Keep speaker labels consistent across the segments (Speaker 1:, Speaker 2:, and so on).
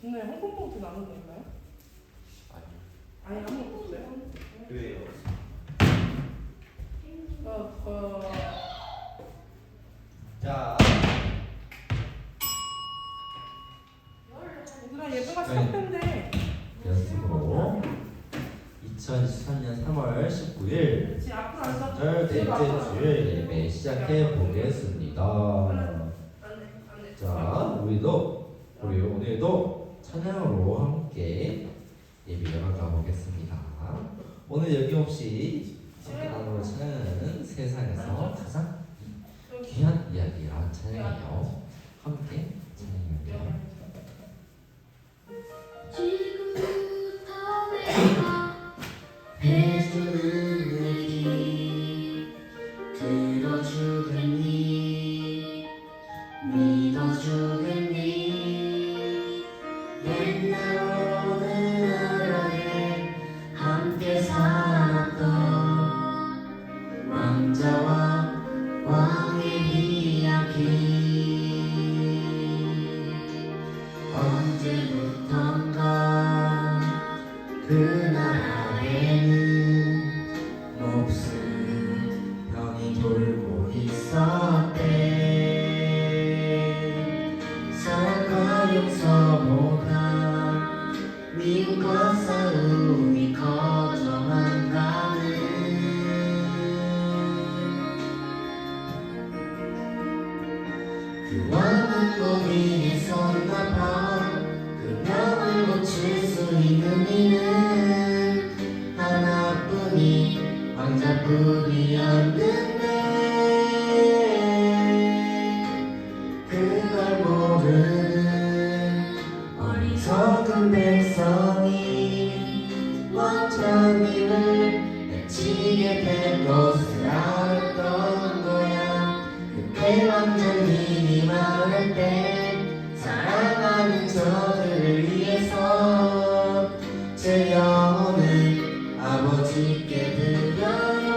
Speaker 1: 오늘 홍콩 봉투 나눈 거 있나요?
Speaker 2: 아니요.
Speaker 1: 아니 아무것도 없어요?
Speaker 2: 왜요? 자.
Speaker 1: 얘들아 예보가 시작된대.
Speaker 3: 연습으로 2023년 3월 19일
Speaker 1: 지금 앞으로 앉아.
Speaker 3: 절 넷째 주일 예배 시작해 보겠습니다.
Speaker 1: 안돼.
Speaker 3: 자, 우리 오늘도 찬양으로 함께 예배 열어가 보겠습니다. 오늘 여기 없이 함께하는 찬양은 세상에서 가장 귀한 이야기란 찬양이에요. 함께 찬양해요.
Speaker 4: 지금부터 내가 해주는 얘기 들어주겠니? 믿어주겠니? 옛날 어느 나라에 함께 살았던 왕자와 왕의 이야기 언제부턴가 그 나라에는 몹쓸 병이 돌고 있었대. 사랑과 용서보다 미움과 싸움이 거저만가는 그 왕은 고민했었나봐. 그 병을 고칠 수 있는 이는 하나뿐인 왕자뿐이었는데 그걸 모르는 어리석은 백성이 왕자님을 해치게 된 것을 알았던 거야. 그때 왕자님이 말할 때 사랑하는 저들을 위해서 제 영혼을 아버지께 드려요.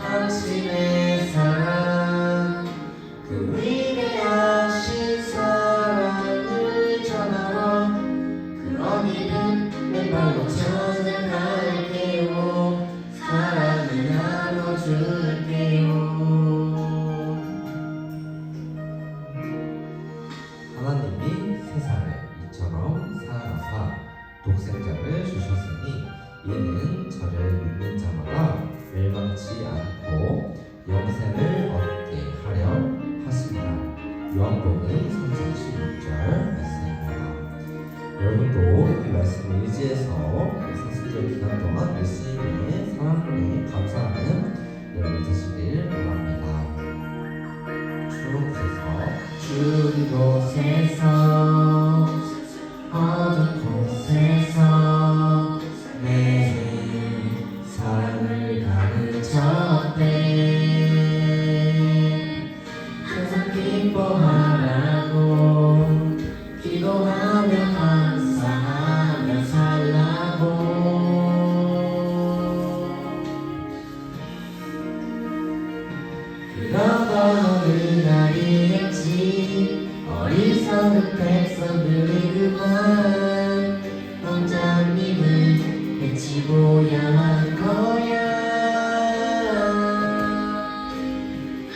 Speaker 4: 당신의 사랑 그 위대하신 사랑을 전하러 그 어디든 맨발로 찾아갈게요. 사랑을 나눠줄게요.
Speaker 3: 하나님이 세상을 이처럼 사랑하사 독생자를 주셨으니 이는 저를 믿는 자마다 멸망치 않고 영생을 얻게 하려 하심이라. 요한복음 3장 16절 말씀입니다. 여러분도 이 말씀을 의지해서 사순절 기간 동안 말씀에 사랑에 감사하는 여러분 되시길 바랍니다. 추운 곳에서 어두운 곳에서 내 사랑을 가르쳤대. 항상 기뻐하라고 기도하며 감사하며 살라고. 그러던 어느 날이었지. 어리석은 백성들이 그만 왕자님을 해치고야 한 거야.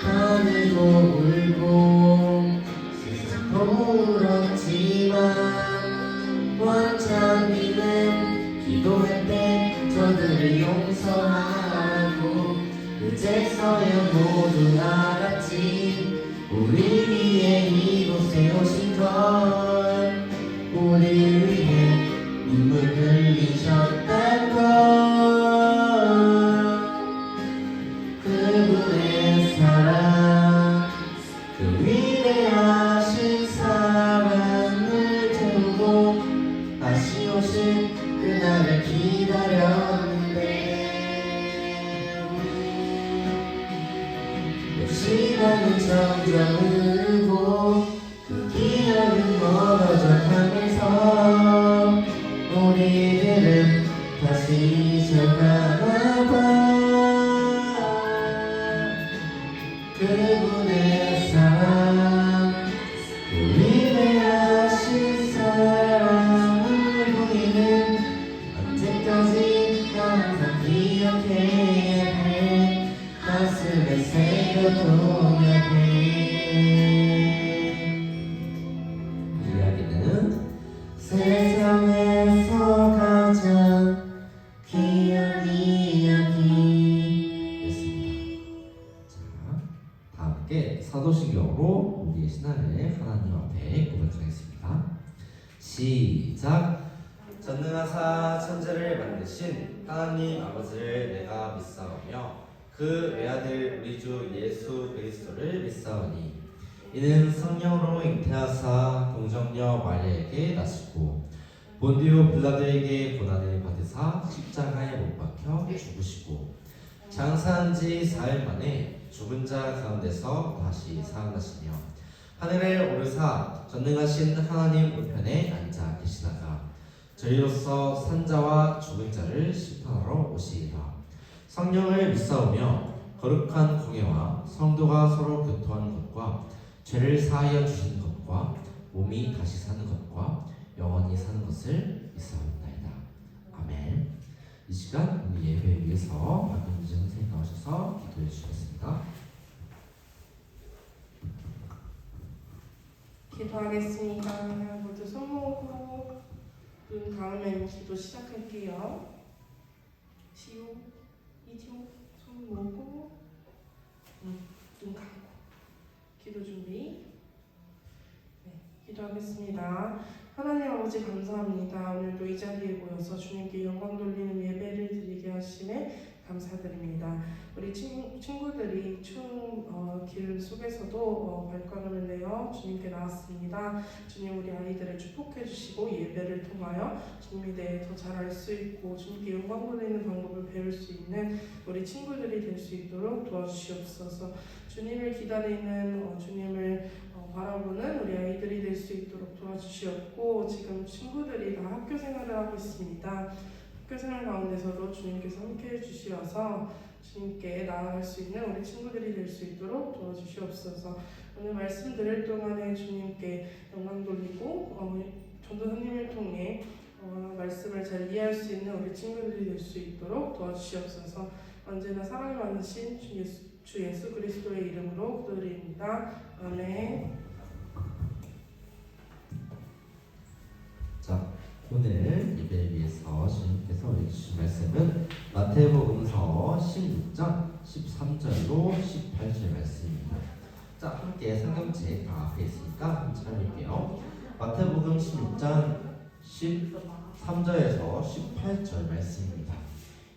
Speaker 3: 하늘도 울고 세상도 울었지만 왕자님은 기도했대. 저들을 용서하고 그제서야 모두 알았지. 우리 위해 이곳에 오신 건 우리를 위해 눈물 흘리셨단 걸. 그분의 사랑 그 위대하신 사랑을 두고 다시 오실 그날을 기다렸는데 시간은 점점 흐르고 그 기억은 멀어져 가면서 우리들은 신앙을 하나님 앞에 고백하겠습니다. 시작.
Speaker 2: 전능하사 천지를 만드신 하나님 아버지를 내가 믿사오며 그 외아들 우리 주 예수 그리스도를 믿사오니
Speaker 3: 이는 성령으로 잉태하사 동정녀 마리아에게 나시고 본디오 빌라도에게 고난을 받으사 십자가에 못 박혀 죽으시고 장사한 지 4일 만에 죽은 자 가운데서 다시 살아나시며 하늘에 오르사 전능하신 하나님 우편에 앉아 계시다가 저희로서 산자와 죽은 자를 심판하러 오시리라. 성령을 믿사오며 거룩한 공예와 성도가 서로 교통하는 것과 죄를 사하여 주시는 것과 몸이 다시 사는 것과 영원히 사는 것을 믿사옵나이다. 아멘. 이 시간 우리 예배를 위해서 박윤지 선생님 나오셔서 기도해 주시겠습니다.
Speaker 1: 기도하겠습니다. 모두 손 모으고 눈 감으면 기도 시작할게요. 시오, 이지오, 손 모으고 눈 감고 기도 준비. 네, 기도하겠습니다. 하나님 아버지 감사합니다. 오늘도 이 자리에 모여서 주님께 영광 돌리는 예배를 드리게 하심에 감사드립니다. 우리 친구들이 추운 길 속에서도 발걸음을 내어 주님께 나왔습니다. 주님 우리 아이들을 축복해 주시고 예배를 통하여 주님에 대해 더 잘 알 수 있고 주님께 영광 돌리는 방법을 배울 수 있는 우리 친구들이 될 수 있도록 도와주시옵소서. 주님을 기다리는 주님을 바라보는 우리 아이들이 될 수 있도록 도와주시옵고 지금 친구들이 다 학교 생활을 하고 있습니다. 학교 생활 가운데서도 주님께서 함께해 주시어서 주님께 나아갈 수 있는 우리 친구들이 될 수 있도록 도와주시옵소서. 오늘 말씀 들을 동안에 주님께 영광 돌리고 전도사님을 통해 말씀을 잘 이해할 수 있는 우리 친구들이 될 수 있도록 도와주시옵소서. 언제나 사랑을 많으신 주 예수 그리스도의 이름으로 기도드립니다. 아멘.
Speaker 3: 자, 오늘 예배를 위해서 주님께서 올려주신 말씀은 마태복음서 16장 13절로 18절 말씀입니다. 자, 함께 성경책 다 앞에 있으니까 한번 찾아볼게요. 마태복음 16장 13절에서 18절 말씀입니다.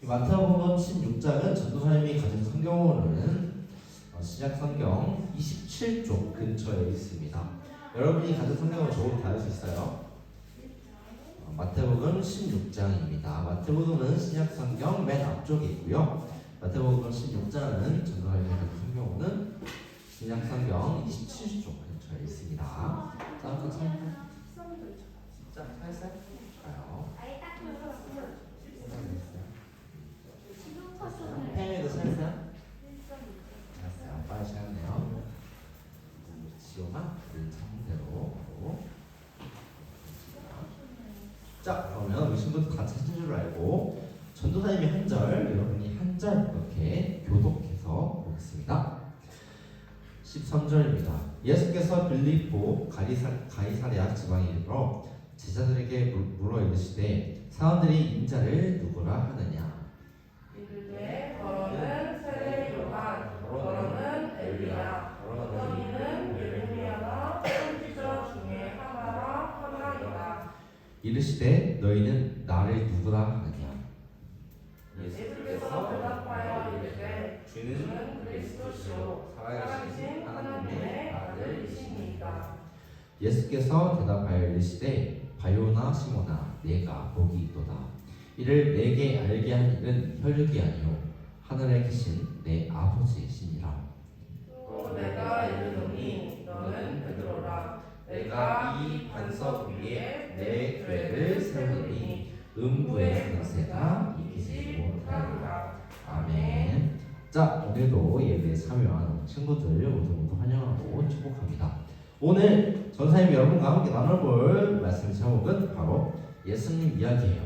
Speaker 3: 이 마태복음 16장은 전도사님이 가진 성경으로는 신약 성경 27쪽 근처에 있습니다. 여러분이 가진 성경을 조금 다룰 수 있어요? 마태복음 16장입니다. 마태복음은 신약 성경 맨 앞쪽에 있고요. 마태복음 16장은 전도사님이 가진 성경으로는 신약 성경 27쪽 근처에 있습니다. 자, 한번 자, 살살 가요. 팽에도 살살. 알았어요. 빨리 시작했네요. 지호가 상대로. 자, 그러면 우리 친구들 다 찾은 줄 알고 전도사님이 한 절, 여러분이 한 절 이렇게 교독해서 보겠습니다. 13절입니다. 예수께서 빌립보 가이사랴 지방에 이르러 제자들에게 물어 이르시되 사람들이 인자를 누구라 하느냐?
Speaker 1: 이르되 더러는 세례 요한, 더러는 엘리야, 어떤 이는 예레미야나 선지자 중에 하나라 하나이다.
Speaker 3: 이르시되 너희는 나를 누구라 하느냐?
Speaker 1: 예수께서 대답하여 이르되
Speaker 2: 주는
Speaker 1: 그리스도시요
Speaker 2: 살아계신 하나님의 아들이시니이다.
Speaker 3: 예수께서 대답하여 이르시되 바요나 시모나 내가 복이 있도다. 이를 내게 알게 한 일은 혈육이 아니요 하늘에 계신 내 아버지이시니라.
Speaker 1: 또 내가 이르노니 너는 베드로라.
Speaker 2: 내가 이 반석 위에
Speaker 3: 내 교회를 세우리니 음부의 권세가 이기지 못하리라. 아멘. 자, 오늘도 예배에 참여한 친구들 모두 환영하고 축복합니다. 오늘 전사님 여러분과 함께 나눠볼 말씀 제목은 바로 예수님 이야기예요.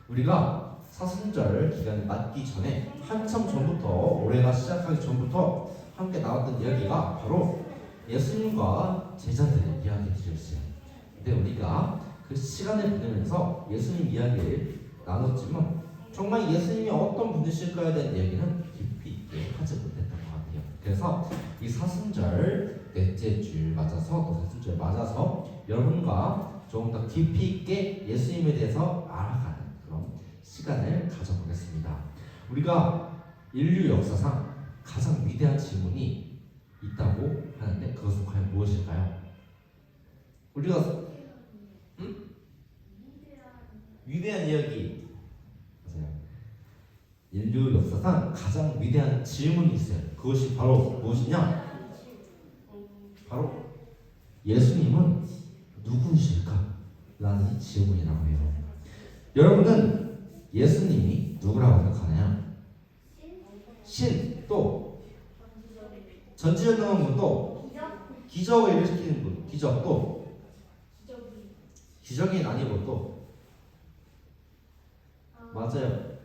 Speaker 3: 우리가 사순절 기간이 맞기 전에 한참 전부터, 올해가 시작하기 전부터 함께 나왔던 이야기가 바로 예수님과 제자들의 이야기들이었어요. 근데 우리가 그 시간을 보내면서 예수님 이야기를 나눴지만 정말 예수님이 어떤 분이실까에 대한 이야기는 깊이 있게 하지 못했던 것 같아요. 그래서 이 사순절 넷째 줄 맞아서 또 셋째 줄 맞아서 여러분과 조금 더 깊이 있게 예수님에 대해서 알아가는 그런 시간을 가져보겠습니다. 우리가 인류 역사상 가장 위대한 질문이 있다고 하는데 그것은 과연 무엇일까요? 우리가 위대한 이야기 맞아요. 인류 역사상 가장 위대한 질문이 있어요. 그것이 바로 무엇이냐? 바로 예수님은 누구이실까? 라는 질문이라고 해요. 여러분은 예수님이 누구라고 생각하나요? 신, 또 전지전능한 분, 또 기적을 일으키는 분, 기적, 또 기적이 아니고 또 맞아요.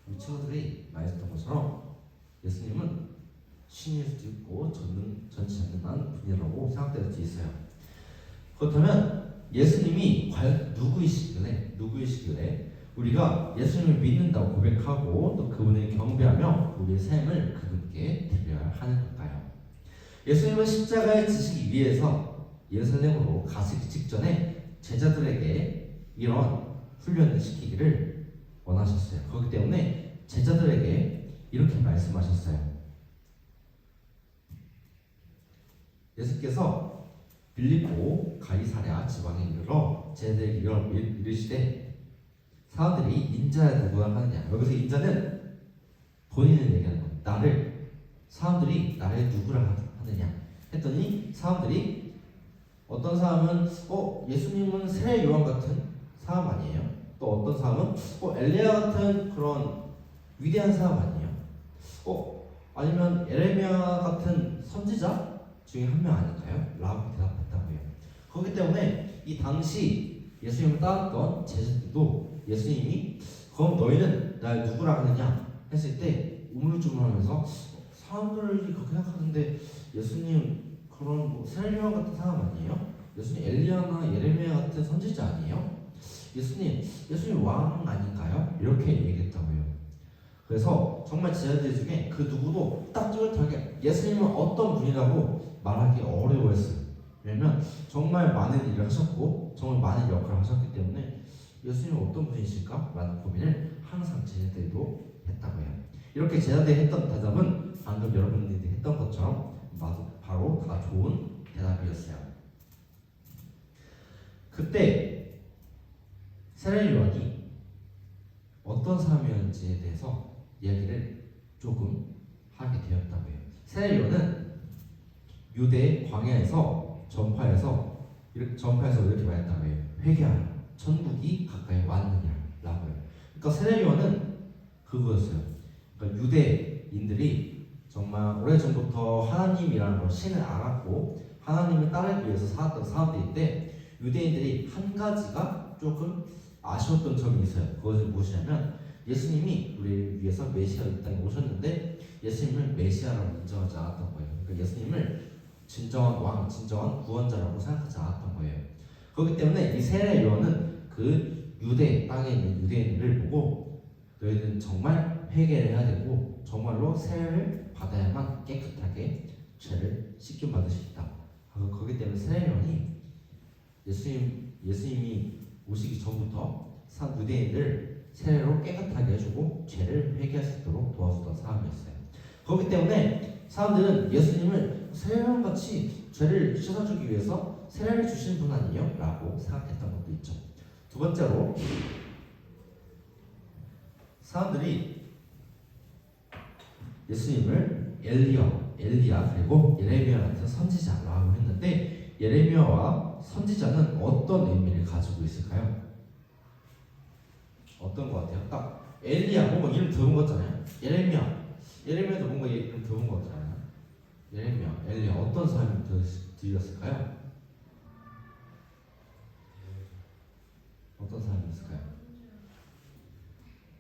Speaker 3: 우리 친구들이 말했던 것처럼 예수님은 신일 수도 있고 전지전능한 분이라고 생각될 수 있어요. 그렇다면 예수님이 과연 누구이시길래 우리가 위해서 믿는다고 고백하고 또 그분을 경배하며 우리의 삶을 그분께 드려야 하는 걸까요? 예수님은 십자가에 지시기 위해서 예루살렘으로 가시기 직전에 제자들에게 이런 훈련을 시키기를 원하셨어요. 그렇기 때문에 제자들에게 이렇게 말씀하셨어요. 예수께서 빌립보 가이사랴 지방에 이르러 제자들에게 이르시되 사람들이 인자야 누구라 하느냐. 여기서 인자는 본인을 얘기하는 거예요. 사람들이 나를 누구라 하느냐 했더니 사람들이 어떤 사람은 예수님은 세례 요한 같은 사람 아니에요? 또 어떤 사람은 엘리야 같은 그런 위대한 사람 아니에요? 아니면 에레미야 같은 선지자 중에 한 명 아닐까요? 라고 대답했다고 해요. 그렇기 때문에 이 당시 예수님을 따랐던 제자들도 예수님이 그럼 너희는 날 누구라 하느냐 했을 때 우물쭈물하면서 사람들이 그렇게 생각하는데 예수님 그런 세례 요한 같은 사람 아니에요? 예수님 엘리야나 예레미야 같은 선지자 아니에요? 예수님 왕 아닌가요? 이렇게 얘기했다고 해요. 그래서 정말 제자들 중에 그 누구도 딱 뚜렷하게 예수님은 어떤 분이라고 말하기 어려워했어요. 왜냐면 정말 많은 일을 하셨고 정말 많은 역할을 하셨기 때문에 예수님은 어떤 분이실까? 라는 고민을 항상 제자들도 했다고 해요. 이렇게 제자들이 했던 대답은 방금 여러분들이 했던 것처럼 바로 다 좋은 대답이었어요. 그때 세례 요한이 어떤 사람이었는지에 대해서 이야기를 조금 하게 되었다고 해요. 세례 요한은 유대 광야에서 전파해서 이렇게 말했다고 해요. 회개하라, 천국이 가까이 왔느냐라고 해요. 그러니까 세례 요한은 그거였어요. 그러니까 유대인들이 정말 오래전부터 하나님이라는 걸 신을 알았고 하나님을 따르기 위해서 살았던 사람들인데 유대인들이 한 가지가 조금 아쉬웠던 점이 있어요. 그것은 무엇이냐면 예수님이 우리를 위해서 메시아로 이 땅에 오셨는데 예수님을 메시아라고 인정하지 않았던 거예요. 그러니까 예수님을 진정한 왕, 진정한 구원자라고 생각하지 않았던 거예요. 그렇기 때문에 이 세례 요한은 그 유대 땅에 있는 유대인들을 보고 너희는 정말 회개를 해야 되고 정말로 세례를 받아야만 깨끗하게 죄를 씻김 받을 수 있다. 그렇기 때문에 세례 요한이 예수님이 오시기 전부터 유대인들 세례로 깨끗하게 해주고 죄를 회개할 수 있도록 도와주던 사람이었어요. 그렇기 때문에 사람들은 예수님을 세례요한같이 죄를 씻어주기 위해서 세례를 주신 분 아니에요? 라고 생각했던 것도 있죠. 두 번째로 사람들이 예수님을 엘리야 그리고 예레미야 같은 선지자라고 했는데 예레미야와 선지자는 어떤 의미를 가지고 있을까요? 어떤 것 같아요? 딱 엘리야 뭔가 이름 들어본 거 같잖아요. 예레미야도 뭔가 이름 들어본 거 같잖아요. 예레미야, 엘리야 어떤 사람이 들렸을까요? 어떤 사람이었을까요?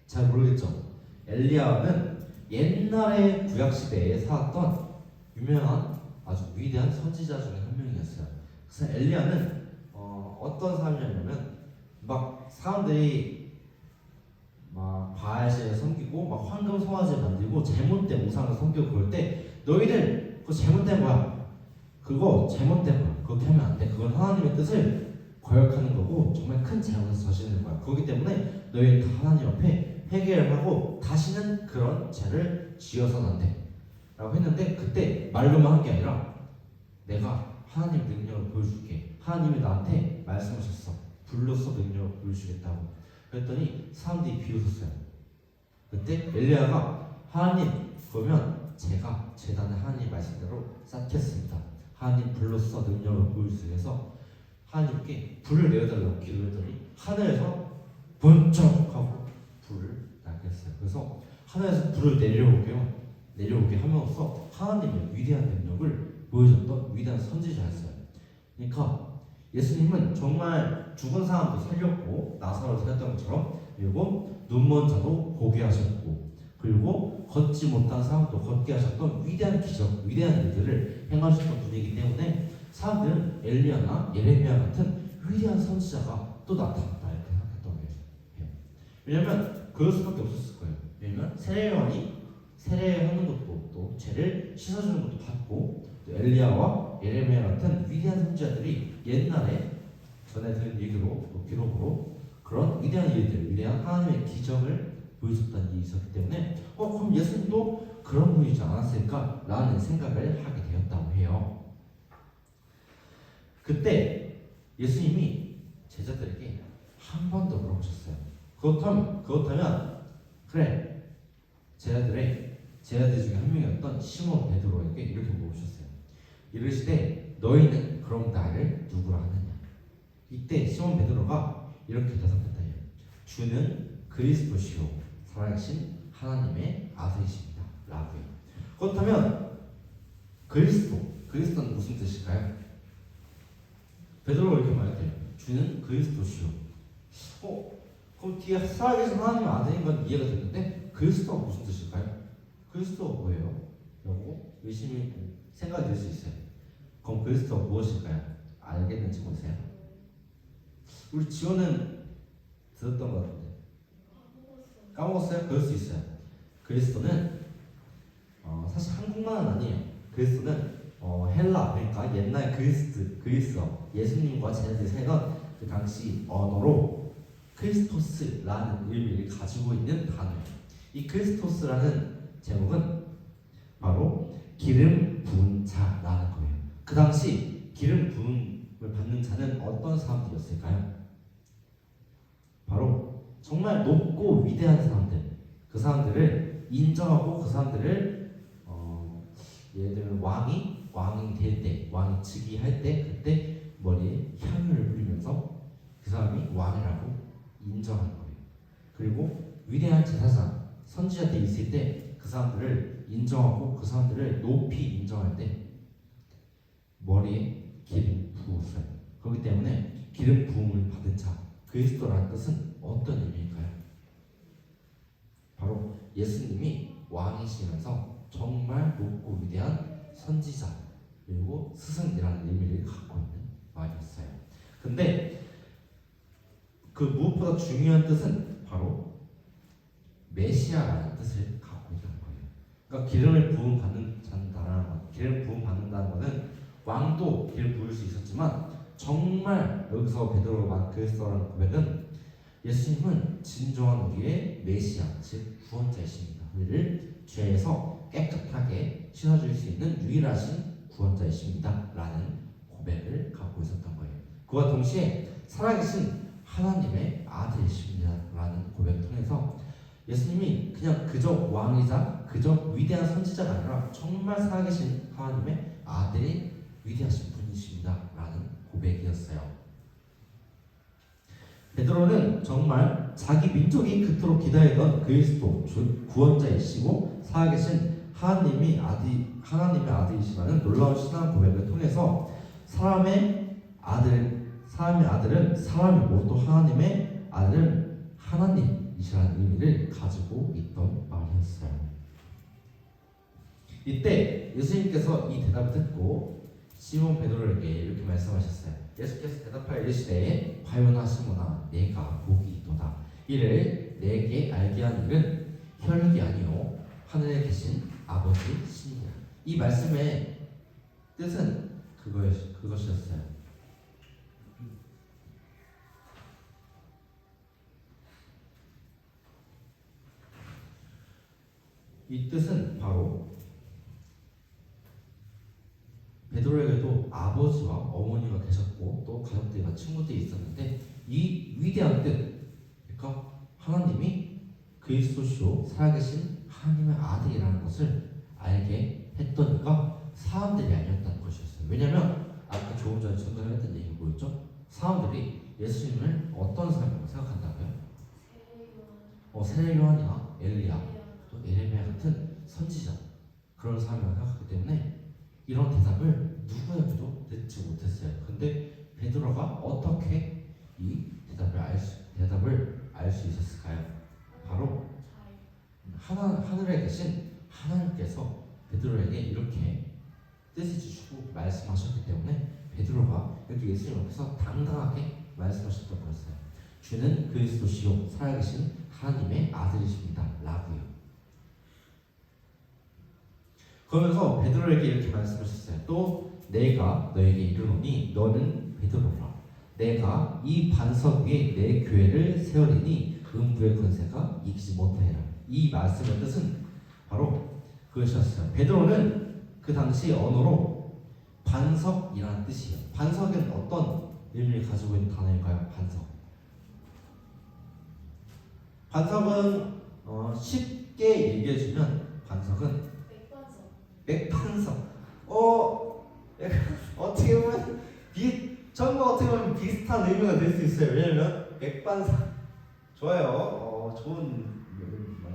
Speaker 3: 잘 모르겠죠. 엘리야는 옛날의 구약 시대에 살았던 유명한 아주 위대한 선지자 중에 한 명이었어요. 그래서 엘리야는 어떤 사람이었냐면 막 사람들이 막 바알신을 섬기고 막 황금 송아지를 만들고 잘못된 우상을 섬기고 그럴 때 너희들 그거 잘못된 거야 그거 잘못된 거야. 그렇게 하면 안 돼. 그건 하나님의 뜻을 거역하는 거고 정말 큰 잘못을 저지르는 거야. 그렇기 때문에 너희는 다 하나님 앞에 회개를 하고 다시는 그런 죄를 지어서는 안 돼. 라고 했는데 그때 말로만 한 게 아니라 내가 하나님의 능력을 보여줄게. 하나님이 나한테 말씀하셨어. 불로써 능력을 보여주겠다고. 그랬더니 사람들이 비웃었어요. 그때 엘리야가 하나님 그러면 제가 재단을 하나님 말씀대로 쌓겠습니다. 하나님 불로써 능력을 보여주기 위해서 하나님께 불을 내어달라고 기도했더니 하늘에서 번쩍하고 불을 나게 했어요. 그래서 하늘에서 불을 내려오게 함으로써 하나님의 위대한 능력을 보여줬던 위대한 선지자였어요. 그러니까 예수님은 정말 죽은 사람도 살렸고 나사로를 살렸던 것처럼 그리고 눈먼 자도 보게 하셨고 그리고 걷지 못한 사람도 걷게 하셨던 위대한 기적, 위대한 일들을 행하셨던 분이기 때문에 사람들은 엘리야나 예레미야 같은 위대한 선지자가 또 나타났다 이렇게 생각했던 거예요. 왜냐하면 그럴 수밖에 없었을 거예요. 왜냐하면 세례요한이 세례하는 것도 또 죄를 씻어주는 것도 봤고 또 엘리야와 예레미야 같은 위대한 선지자들이 옛날에 전에 들은 얘기로 또 기록으로 그런 위대한 일들, 위대한 하나님의 기적을 보여줬다는 일이 있었기 때문에 그럼 예수님도 그런 분이지 않았을까? 라는 생각을 하게 되었다고 해요. 그때 예수님이 제자들에게 한 번 더 물어보셨어요. 그렇다면 그래 제자들 중에 한 명이었던 시몬 베드로에게 이렇게 물어보셨어요. 이르시되 너희는 그럼 나를 누구라 하느냐? 이때 시몬 베드로가 이렇게 대답했다요. 주는 그리스도시요 살아계신 하나님의 아들이십니다. 라고요. 그렇다면 그리스도는 무슨 뜻일까요? 베드로가 이렇게 말했대요. 주는 그리스도시요. 그럼 뒤에 살아계신 하나님의 아들인 건 이해가 됐는데 그리스도가 무슨 뜻일까요? 그리스도가 뭐예요? 라고 의심이 생각이 들 수 있어요. 그럼 그리스도가 무엇일까요? 알겠는지 보세요. 우리 지원은 들었던 것 같은데 까먹었어요? 그럴 수 있어요. 그리스도는 사실 한국말은 아니에요. 그리스도는 헬라 그러니까 옛날 그리스어 예수님과 제자들이 살던 그 당시 언어로 크리스토스라는 의미를 가지고 있는 단어예요. 이 크리스토스라는 제목은 바로 기름 부은 자라는 거예요. 그 당시 기름 부음을 받는 자는 어떤 사람들이었을까요? 바로 정말 높고 위대한 사람들, 그 사람들을 인정하고 그 사람들을 예를 들면 왕이 될 때, 왕이 즉위할 때 그때 머리에 향유를 뿌리면서 그 사람이 왕이라고 인정하는 거예요. 그리고 위대한 제사장, 선지자들이 있을 때 그 사람들을 인정하고 그 사람들을 높이 인정할 때 머리에 기름 부었어요. 그렇기 때문에 기름 부음을 받은 자, 그리스도라는 뜻은 어떤 의미일까요? 바로 예수님이 왕이시면서 정말 높고 위대한 선지자 그리고 스승이라는 의미를 갖고 있는 말이었어요. 근데 그 무엇보다 중요한 뜻은 바로 메시아라는 뜻을 갖고 있는 거예요. 그러니까 기름을 부음 받는다는 것은 왕도 기름 부을 수 있었지만 정말 여기서 베드로가 말한 그리스도라는 고백은 예수님은 진정한 우리의 메시아, 즉 구원자이십니다. 우리를 죄에서 깨끗하게 씻어줄 수 있는 유일하신 구원자이십니다. 라는 고백을 갖고 있었던 거예요. 그와 동시에 살아계신 하나님의 아들이십니다. 라는 고백을 통해서 예수님이 그냥 그저 왕이자 그저 위대한 선지자가 아니라 정말 살아계신 하나님의 아들이 위대하신 분이십니다. 라는 고백이었어요. 베드로는 정말 자기 민족이 그토록 기다리던 그리스도 즉 구원자이시고 살아계신 하나님의 아들이시라는 놀라운 신앙 고백을 통해서 사람의 아들은 사람이고 또 하나님의 아들은 하나님이시라는 의미를 가지고 있던 말이었어요. 이때 예수님께서 이 대답을 듣고 시몬 베드로에게 이렇게 말씀하셨어요. 예수께서 대답하여 이르시되 과연하시모나 내가 복이 있도다. 이를 내게 알게 한 일은 혈육이 아니요 하늘에 계신 아버지 신이라. 이 말씀의 뜻은 그것이었어요. 이 뜻은 바로 베드로에게도 아버지와 어머니가 계셨고 또 가족들과 친구들이 있었는데 이 위대한 뜻, 그러니까 하나님이 그리스도시요 살아계신 하나님의 아들이라는 것을 알게 했더니까 사람들이 아니었다는 것이었어요. 왜냐하면 아까 조금 전에 전달했던 얘기 뭐였죠? 사람들이 예수님을 어떤 사람이라고 생각한다고요? 세례 요한이나 엘리야, 또 에레미야 같은 선지자 그런 사람이라고 생각하기 때문에 이런 대답을 누구에게도 듣지 못했어요. 근데 베드로가 어떻게 이 대답을 알 수 있었을까요? 바로 하늘에 계신 하나님께서 베드로에게 이렇게 뜻을 주시고 말씀하셨기 때문에 베드로가 여기 예수님 앞에서 당당하게 말씀하셨던 거였어요. 주는 그리스도시요 살아계신 하나님의 아들이십니다 라고요. 그러면서 베드로에게 이렇게 말씀하셨어요. 또 내가 너에게 이르노니 너는 베드로라. 내가 이 반석 위에 내 교회를 세우리니 음부의 권세가 이기지 못하리라. 이 말씀의 뜻은 바로 그것이었어요. 베드로는 그 당시 언어로 반석이라는 뜻이에요. 반석은 어떤 의미를 가지고 있는 단어일까요? 반석은 쉽게 얘기해주면 반석은 맥반석. 어떻게 보면 전과 어떻게 보면 비슷한 의미가 될 수 있어요. 왜냐면 맥반석 좋아요. 좋은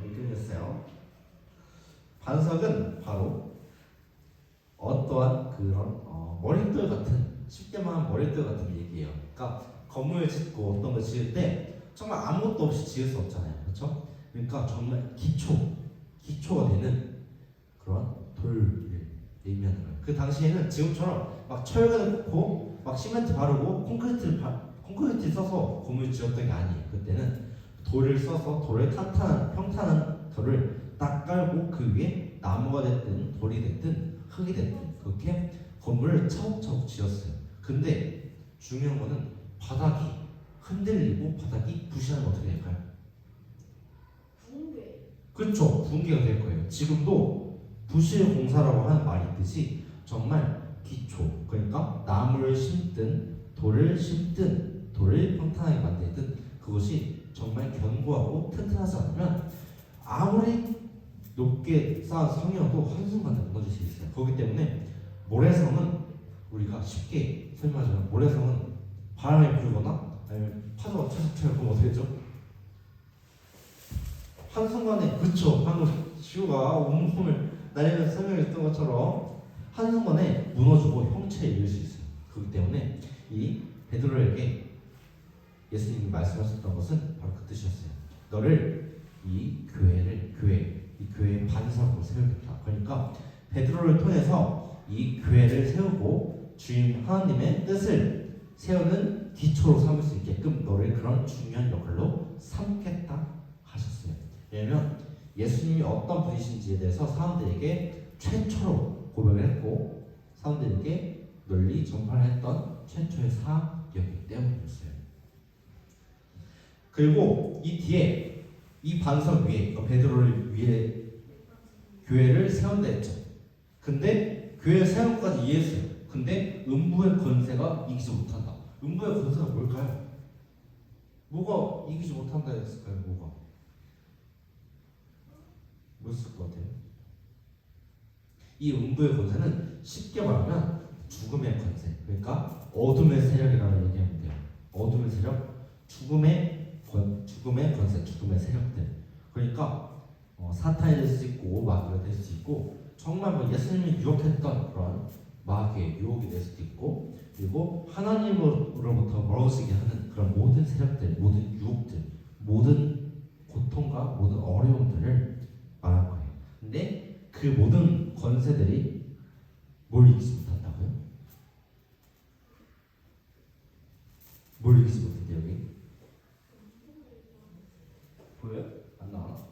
Speaker 3: 의견이었어요. 반석은 바로 어떠한 그런 머릿돌 같은, 쉽게 말하면 머릿돌 같은 얘기예요. 그러니까 건물을 짓고 어떤 걸 지을 때 정말 아무것도 없이 지을 수 없잖아요. 그렇죠? 그러니까 정말 기초가 되는 그런 돌을 의미하는 거예요. 그 당시에는 지금처럼 막 철근을 넣고 막 시멘트 바르고 콘크리트 써서 건물 지었던 게 아니에요. 그때는 돌을 써서 돌을 평탄한 돌을 딱 깔고 그 위에 나무가 됐든 돌이 됐든 흙이 됐든 그렇게 건물을 차곡차곡 지었어요. 근데 중요한 거는 바닥이 흔들리고 바닥이 부실하면 어떻게 될까요? 그렇죠. 붕괴가 될 거예요. 지금도 부실 공사라고 하는 말이 있듯이 정말 기초, 그러니까 나무를 심든 돌을 심든 돌을 평탄하게 만들든 그것이 정말 견고하고 튼튼하지 않으면 아무리 높게 쌓은 성이라도 한순간에 무너질 수 있어요. 그렇기 때문에 모래성은 우리가 쉽게 설명하자면 모래성은 바람이 불거나 아니면 파도가 툭툭 그럼 어떻게 되죠? 한순간에 그쵸. 방금 지우가 온몸을 날리면서 설명했던 것처럼 한순간에 무너지고 형체에 이를 수 있어요. 그렇기 때문에 이 베드로에게 예수님이 말씀하셨던 것은 바로 그 뜻이었어요. 너를 이 교회의 반석으로 세우겠다. 그러니까 베드로를 통해서 이 교회를 세우고 주님 하나님의 뜻을 세우는 기초로 삼을 수 있게끔 너를 그런 중요한 역할로 삼겠다 하셨어요. 왜냐하면 예수님이 어떤 분이신지에 대해서 사람들에게 최초로 고백을 했고 사람들에게 널리 전파를 했던 최초의 사역이기 때문이었어요. 그리고 이 뒤에 이 반석 위에 베드로를 위해 교회를 세운다 했죠. 근데 교회 세운 것까지 이해했어요. 근데 음부의 권세가 이기지 못한다. 음부의 권세가 뭘까요? 뭐가 이기지 못한다 했을까요? 뭐였을 것 같아요? 이 음부의 권세는 쉽게 말하면 죽음의 권세, 그러니까 어둠의 세력이라고 얘기하면 돼요. 어둠의 세력, 죽음의 권세, 죽음의 세력들. 그러니까 사탄이 될 수 있고 마귀가 될 수 있고 정말 예수님이 유혹했던 그런 마귀의 유혹이 될 수도 있고 그리고 하나님으로부터 멀어지게 하는 그런 모든 세력들, 모든 유혹들, 모든 고통과 모든 어려움들을 말한 거예요. 근데 그 모든 권세들이 뭘 이기지 못한다고요? 뭘 이기지 못한대 여기? 보여요? 안 나와?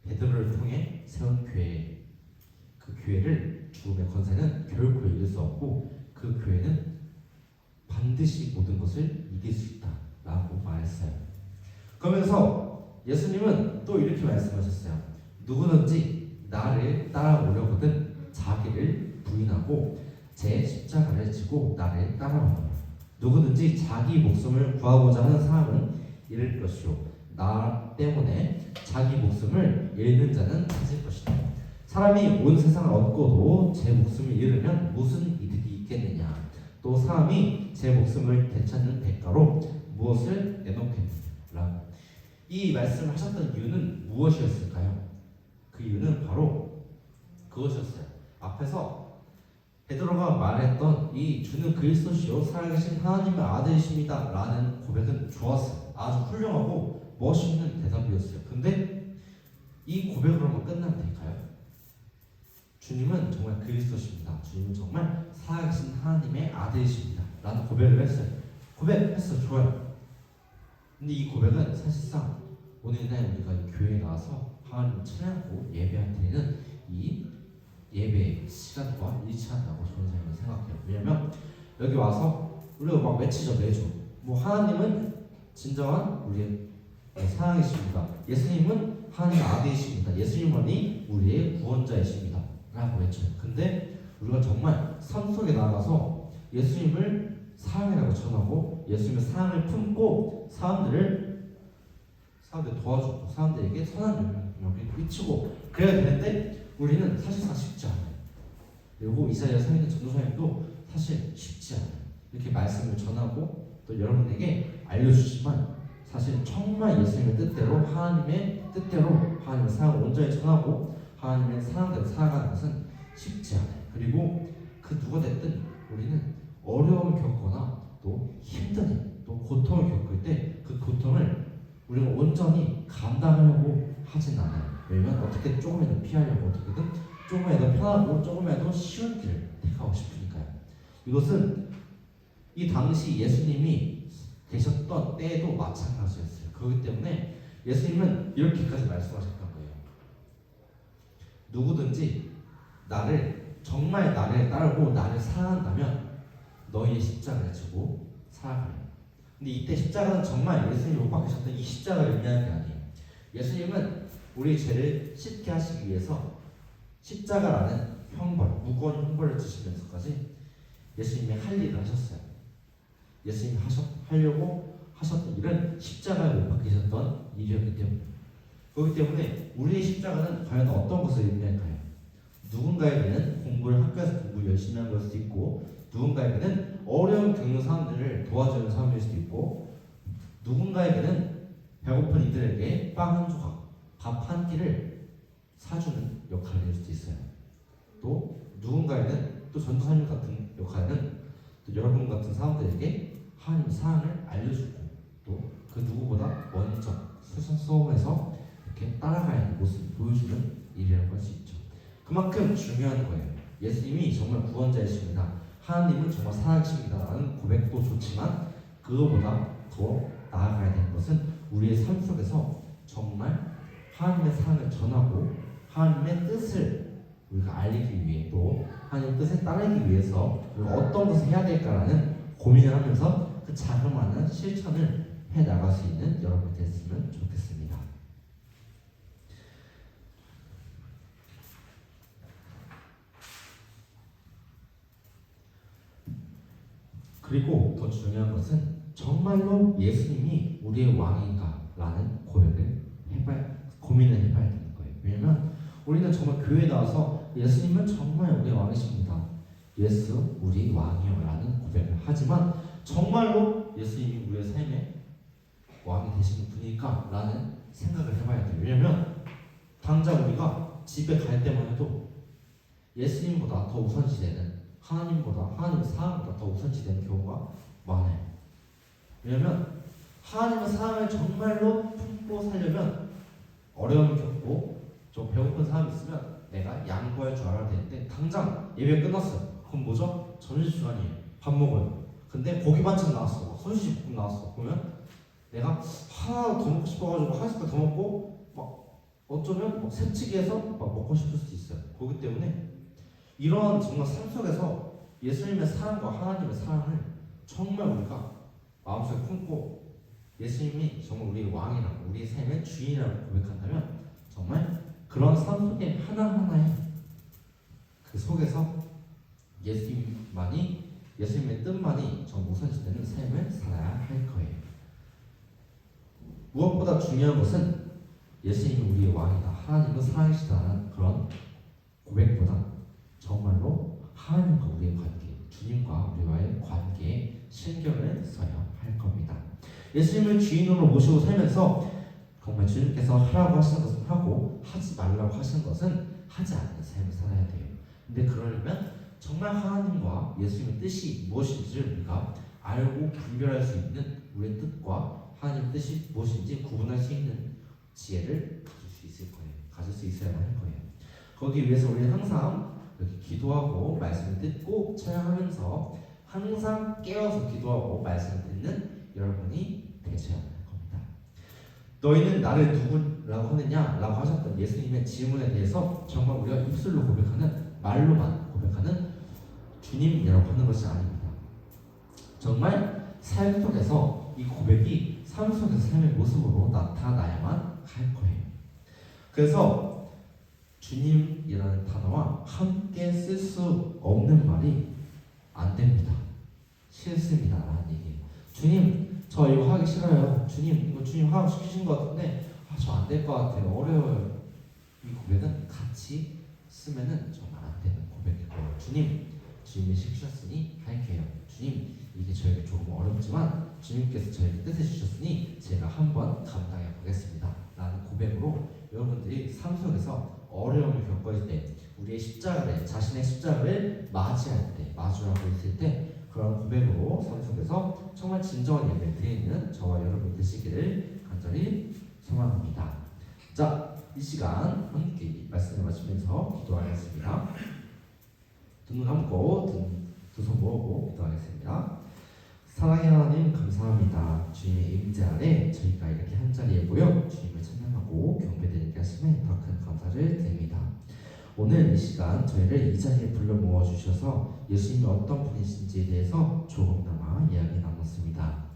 Speaker 3: 베드로를 통해 세운 교회 자체는 결코 이길 수 없고 그 교회는 반드시 모든 것을 이길 수 있다라고 말했어요. 그러면서 예수님은 또 이렇게 말씀하셨어요. 누구든지 나를 따라오려거든 자기를 부인하고 제 십자가를 지고 나를 따라오라. 누구든지 자기 목숨을 구하고자 하는 사람은 잃을 것이요 나 때문에 자기 목숨을 잃는 자는 찾을 것이다. 사람이 온 세상을 얻고도 제 목숨을 잃으면 무슨 이득이 있겠느냐. 또 사람이 제 목숨을 되찾는 대가로 무엇을 내놓겠느냐. 이 말씀을 하셨던 이유는 무엇이었을까요? 그 이유는 바로 그것이었어요. 앞에서 베드로가 말했던 이 주는 그리스도시요 살아계신 하나님의 아들이십니다 라는 고백은 좋았어요. 아주 훌륭하고 멋있는 대답이었어요. 근데 이 고백으로만 끝나면 될까요? 주님은 정말 그리스도십니다. 주님은 정말 살아계신 하나님의 아들이십니다 라는 고백을 했어요. 고백했어. 좋아요. 근데 이 고백은 사실상 오늘날 우리가 이 교회에 나와서 하나님을 찬양하고 예배할 때는 이 예배 시간과 일치한다고 저는 생각해요. 왜냐면 여기 와서 우리가 막 외치죠. 매주 뭐 하나님은 진정한 우리의 사랑이십니다. 예수님은 하나님의 아들이십니다. 예수님만이 우리의 구원자이십니다 라고 외쳐요. 근데 우리가 정말 삶 속에 나가서 예수님을 사랑이라고 전하고 예수님의 사랑을 품고 사람들 도와주고 사람들에게 선한 영향을 끼치고 그래야 되는데 우리는 사실상 쉽지 않아요. 그리고 이사야 사역의 전도사님도 사실 쉽지 않아요. 이렇게 말씀을 전하고 또 여러분에게 알려주지만 사실 정말 예수님의 뜻대로 하나님의 뜻대로 하나님의 사랑을 온전히 전하고 하나님의 사랑대로 살아가는 것은 쉽지 않아요. 그리고 그 누가 됐든 우리는 어려움을 겪거나 또 힘든 일, 또 고통을 겪을 때 그 고통을 우리가 온전히 감당하려고 하진 않아요. 왜냐면 어떻게 조금이라도 피하려고 어떻게든 조금이라도 편하고 조금이라도 쉬운 길을 택하고 싶으니까요. 이것은 이 당시 예수님이 계셨던 때에도 마찬가지였어요. 그렇기 때문에 예수님은 이렇게까지 말씀하셨던 거예요. 누구든지 정말 나를 따르고 나를 사랑한다면 너희의 십자가를 지고 살아가라. 근데 이때 십자가는 정말 예수님이 못 박히셨던 이 십자가를 의미하는 게 아니에요. 예수님은 우리 죄를 씻게 하시기 위해서 십자가라는 형벌, 무거운 형벌을 주시면서까지 예수님이 할 일을 하셨어요. 예수님이 하려고 하셨던 일은 십자가에 못 박히셨던 일이었기 때문에. 그렇기 때문에 우리의 십자가는 과연 어떤 것을 의미할까요? 누군가에게는 학교에서 공부 열심히 하는 걸 수도 있고, 누군가에게는 어려운 겪는 사람들을 도와주는 사람일 수도 있고, 누군가에게는 배고픈 이들에게 빵 한 조각, 밥 한 끼를 사주는 역할일 수도 있어요. 또 누군가에는 또 전도사님 같은 역할은 또 여러분 같은 사람들에게 하나님의 사랑을 알려주고 또 그 누구보다 먼저 수선소음에서 이렇게 따라가야 하는 모습을 보여주는 일이라고 할 수 있죠. 그만큼 중요한 거예요. 예수님이 정말 구원자이십니다. 하나님은 정말 사랑이십니다 라는 고백도 좋지만 그거보다 더 나아가야 되는 것은 우리의 삶 속에서 정말 하나님의 사랑을 전하고 하나님의 뜻을 우리가 알리기 위해 또 하나님의 뜻에 따르기 위해서 우리가 어떤 것을 해야 될까라는 고민을 하면서 그 자그마한 실천을 해 나갈 수 있는 여러분이 됐으면 좋겠습니다. 그리고 더 중요한 것은 정말로 예수님이 우리의 왕인가라는 고민을 해봐야 되는 거예요. 왜냐면 우리는 정말 교회에 나와서 예수님은 정말 우리의 왕이십니다. 예수 우리 왕이요 라는 고백을 하지만 정말로 예수님이 우리의 삶의 왕이 되시는 분일까? 라는 생각을 해봐야 돼요. 왜냐면 당장 우리가 집에 갈 때만 해도 예수님보다 더 우선시되는 하나님의 사랑보다 더 우선시되는 경우가 많아요. 왜냐면 하나님의 사랑을 정말로 품고 살려면 어려움을 겪고 좀 배고픈 사람이 있으면 내가 양보할 줄 알아야 되는데 당장 예배 끝났어요. 그럼 뭐죠? 점심시간이에요. 밥 먹어요. 근데 고기 반찬 나왔어. 소시지 볶음 나왔어. 그러면 내가 하나 더 먹고 싶어가지고 한 숟갈 더 먹고 막 어쩌면 막 새치기해서 막 먹고 싶을 수도 있어요. 그렇기 때문에 이런 정말 삶 속에서 예수님의 사랑과 하나님의 사랑을 정말 우리가 마음속에 품고 예수님이 정말 우리의 왕이라고 우리의 삶의 주인이라고 고백한다면 정말 그런 삶 속에 하나하나의 그 속에서 예수님의 뜻만이 전 우선시되는 삶을 살아야 할 거예요. 무엇보다 중요한 것은 예수님이 우리의 왕이다, 하나님은 사랑이시다는 그런 고백보다 정말로 하나님과 우리의 관계, 주님과 우리와의 관계에 신경을 써야 할 겁니다. 예수님을 주인으로 모시고 살면서 정말 주님께서 하라고 하시는 것은 하고 하지 말라고 하시는 것은 하지 않는 삶을 살아야 돼요. 근데 그러려면 정말 하나님과 예수님의 뜻이 무엇인지를 우리가 알고 분별할 수 있는 우리의 뜻과 하나님의 뜻이 무엇인지 구분할 수 있는 지혜를 가질 수 있을 거예요. 가질 수 있어야만 할 거예요. 거기 위해서 우리는 항상 이렇게 기도하고 말씀을 듣고 찬양하면서 항상 깨어서 기도하고 말씀을 듣는 여러분이 되셔야 할 겁니다. 너희는 나를 누구라고 하느냐? 라고 하셨던 예수님의 질문에 대해서 정말 우리가 입술로 고백하는, 말로만 고백하는 주님이라고 하는 것이 아닙니다. 정말 삶 속에서 이 고백이 삶 속에서 삶의 모습으로 나타나야만 할 거예요. 그래서 주님이라는 단어와 함께 쓸 수 없는 말이 안 됩니다. 싫습니다 라는 얘기예요. 주님, 저 이거 하기 싫어요. 주님, 이거 주님 하고 시키신 것 같은데 저 안 될 것 같아요. 어려워요. 이 고백은 같이 쓰면은 정말 안 되는 고백일 거예요. 주님이 시키셨으니 할게요. 주님, 이게 저에게 조금 어렵지만 주님께서 저에게 뜻을 주셨으니 제가 한번 감당해 보겠습니다 라는 고백으로 여러분들이 삶 속에서 어려움을 겪을 때, 우리의 십자가를, 자신의 십자가를 맞이할 때, 마주하고 있을 때 그런 고백으로 삶 속에서 정말 진정한 예배를 드리는 저와 여러분 되시기를 간절히 소망합니다. 자, 이 시간 함께 말씀을 마치면서 기도하겠습니다. 두 눈 감고 두 손 모으고 기도하겠습니다. 사랑의 하나님 감사합니다. 주님의 임재 아래 저희가 이렇게 한자리에 모여 주님을 찬양하고 경배드리게 하심에 더 큰 감사를 드립니다. 오늘 이 시간 저희를 이 자리에 불러 모아주셔서 예수님이 어떤 분이신지에 대해서 조금나마 이야기 나눴습니다.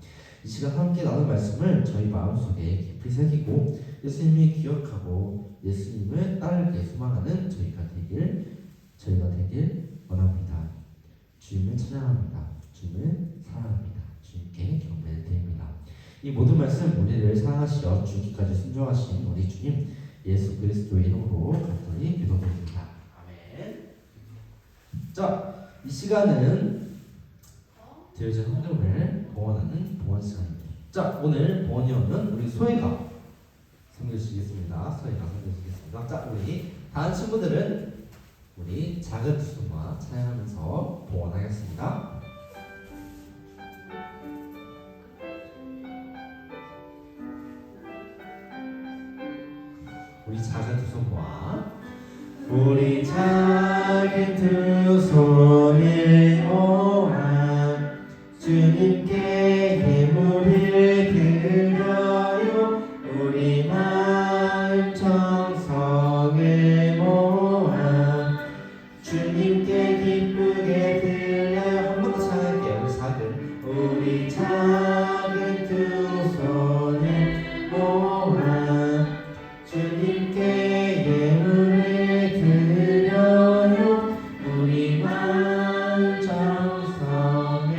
Speaker 3: 이 시간 함께 나눈 말씀을 저희 마음속에 깊이 새기고 예수님이 기억하고 예수님을 따르게 소망하는 저희가 되길 원합니다. 주님을 찬양합니다. 주님을 사랑합니다. 주님께 경배를 드립니다. 이 모든 말씀 우리를 사랑하시어 주기까지 순종하신 우리 주님 예수 그리스도의 이름으로 간절히 기도드립니다. 아멘. 자, 이 시간은 되어진 헌금을 봉헌하는 봉헌 시간입니다. 자, 오늘 봉헌위원은 우리 소혜가 섬겨주시겠습니다. 소혜가 섬겨주시겠습니다. 자, 우리 다른 친구들은 우리 작은 두 손과 찬양하면서 봉헌하겠습니다. 우리 작은 두 손 모아 우리 작은 두 손을 모아 주님께 예물을 드려요. 우리 마음 정성을 모아 주님께 기쁘게 드려요. 한 번 더 찬양할게요. 우리 작은 두 손을 모아 주님께 예물을 드려요. 우리 마음 정성을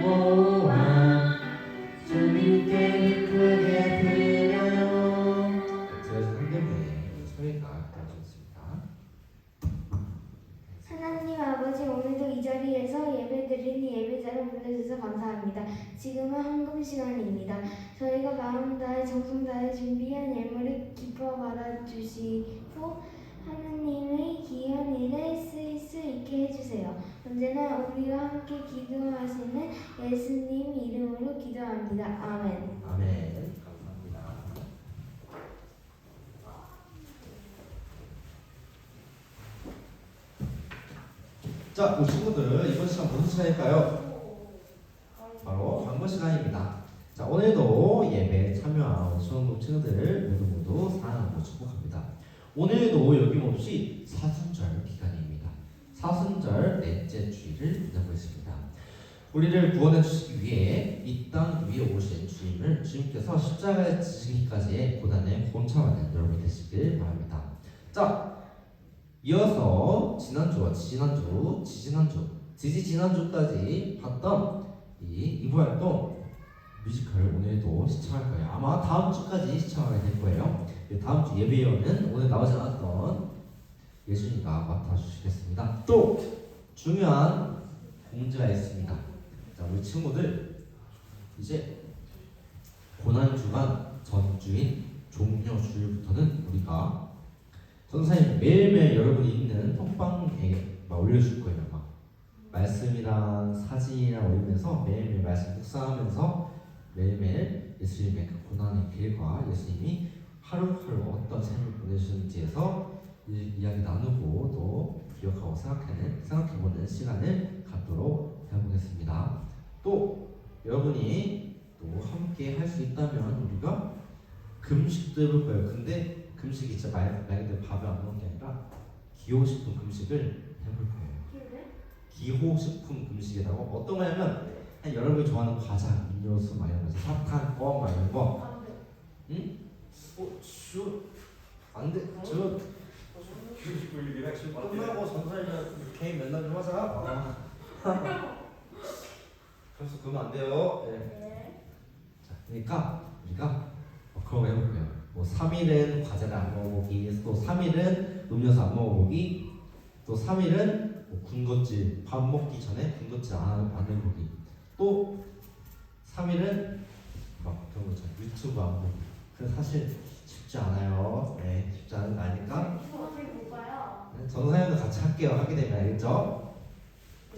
Speaker 3: 모아 주님께 기쁘게 드려요. 제가 한개에 소리가 들어졌습니다.
Speaker 4: 하나님 아버지, 오늘도 이 자리에서 예배드리니 예배자를 불러주셔서 감사합니다. 지금은 헌금 시간입니다. 저희가 마음 다해 정성 다해 준비한 예물을 기뻐 받아주시고 하나님의 귀한 일에 쓰일 수 있게 해주세요. 언제나 우리와 함께 기도하시는 예수님 이름으로 기도합니다. 아멘.
Speaker 3: 아멘. 감사합니다. 자, 우리 친구들 이번 시간 무슨 시간일까요? 바로 광고 시간입니다. 자, 오늘도 예배에 참여한 수험국 친구들 모두 사랑하고 축복합니다. 오늘도 여김없이 사순절 기간입니다. 사순절 넷째 주일을 보내고 있습니다. 우리를 구원해 주시기 위해 이 땅 위에 오신 주님께서 십자가에 지시기까지의 고난의 공참하는 여러분이 되시길 바랍니다. 자, 이어서 지난주와 지지난주까지 봤던 이 2부 활동 뮤지컬 오늘도 시청할 거예요. 아마 다음 주까지 시청하게 될 거예요. 다음 주 예배위원은 오늘 나오지 않았던 예준이가 맡아주시겠습니다. 또 중요한 공지가 있습니다. 자, 우리 친구들 이제 고난주간 전주인 종료주일부터는 우리가 전사님 매일매일 여러분이 있는 톡방에 막 올려줄 거예요. 막 말씀이랑 사진이랑 올리면서 매일매일 말씀 묵상하면서 매일매일 예수님의 그 고난의 길과 예수님이 하루하루 어떤 삶을 보내주셨는지에서 이야기 나누고 또 기억하고 생각해보는 시간을 갖도록 해보겠습니다. 또 여러분이 또 함께 할 수 있다면 우리가 금식도 해볼 거예요. 근데 금식이 진짜 말 그대로 밥을 안 먹는 게 아니라 기호식품 금식을 해볼 거예요. 기호식품 금식이라고 어떤 거냐면 여러분이 좋아하는 과자, 음료수 막 이런 거, 사탕, 껌 막 이런 거. 응? 안 돼. 저 지금 끝나고 전사이랑 개인 면담 좀 하자. 그래서 그러면 안 돼요. 네. 자, 그러니까 우리가 그런 거 해볼 거예요. 뭐 3일은 과자를 안 먹어보기, 또 3일은 음료수 안 먹어보기, 또 3일은 뭐 군것질 밥 먹기 전에 군것질 안 해보기, 또 3일은 막 그런 거 있잖아요. 유튜브 안 보기. 그래서 사실 쉽지 않아요. 네, 쉽지 않은 거 아니까. 네, 전사님도 같이 할게요. 하게 되면 알겠죠?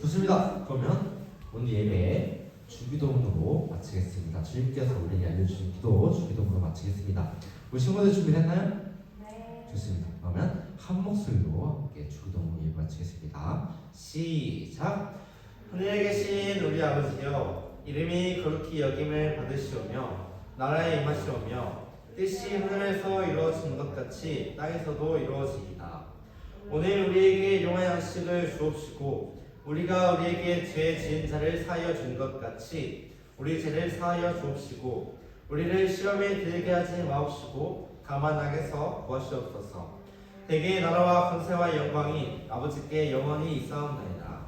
Speaker 3: 좋습니다. 그러면 오늘 예배 주기도문으로 마치겠습니다. 주님께서 우리에게 알려주신 기도 주기도문으로 마치겠습니다. 우리 친구들 준비됐나요?
Speaker 4: 네.
Speaker 3: 좋습니다. 그러면 한 목소리로 함께 주기도문 예배 마치겠습니다. 시작.
Speaker 2: 하늘에 계신 우리 아버지여, 이름이 거룩히 여김을 받으시오며 나라에 임하시오며 뜻이 하늘에서 이루어진 것 같이 땅에서도 이루어지이다. 오늘 우리에게 일용할 양식을 주옵시고 우리가 우리에게 죄 지은 자를 사하여 준 것 같이 우리 죄를 사하여 주옵시고 우리를 시험에 들게 하지 마옵시고 다만 악에서 구하시옵소서. 대개의 나라와 권세와 영광이 아버지께 영원히 있사옵나이다.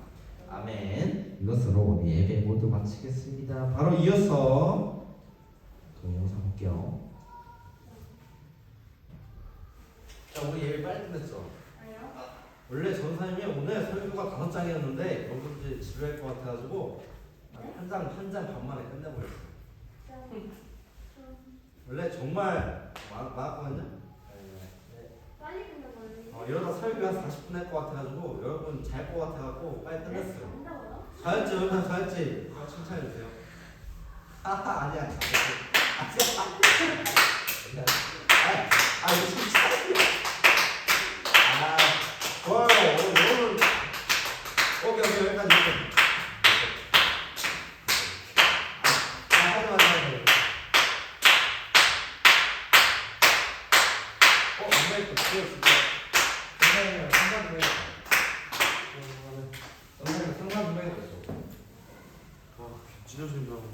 Speaker 2: 아멘.
Speaker 3: 이것으로 오늘 예배 모두 마치겠습니다. 바로 이어서 동영상 볼게요.
Speaker 2: 자, 우리 예배 빨리 끝냈죠? 원래 전사님이 오늘 설교가 5장이었는데 여러분들 지루할 것 같아가지고 한 장 반만에 끝내버렸어요. 원래 정말 많았거든요.
Speaker 4: 빨리 끝나버리네.
Speaker 2: 이러다 설교 한 40분 할 것 같아가지고 여러분 잘 것 같아가지고 빨리 끝냈어요.
Speaker 4: 한다고요?
Speaker 2: 잘했지, 여러분 잘했지. 칭찬해주세요. 하하, 아니야. 이거 칭찬이야. 좋아요. 오늘 오케이 여기까지. 하지 마세요. 안 되겠다. 진짜. 선생님이랑 상담 좀 해야겠다. 선생님 상담 좀 해야겠다. 찢어진 줄 알고.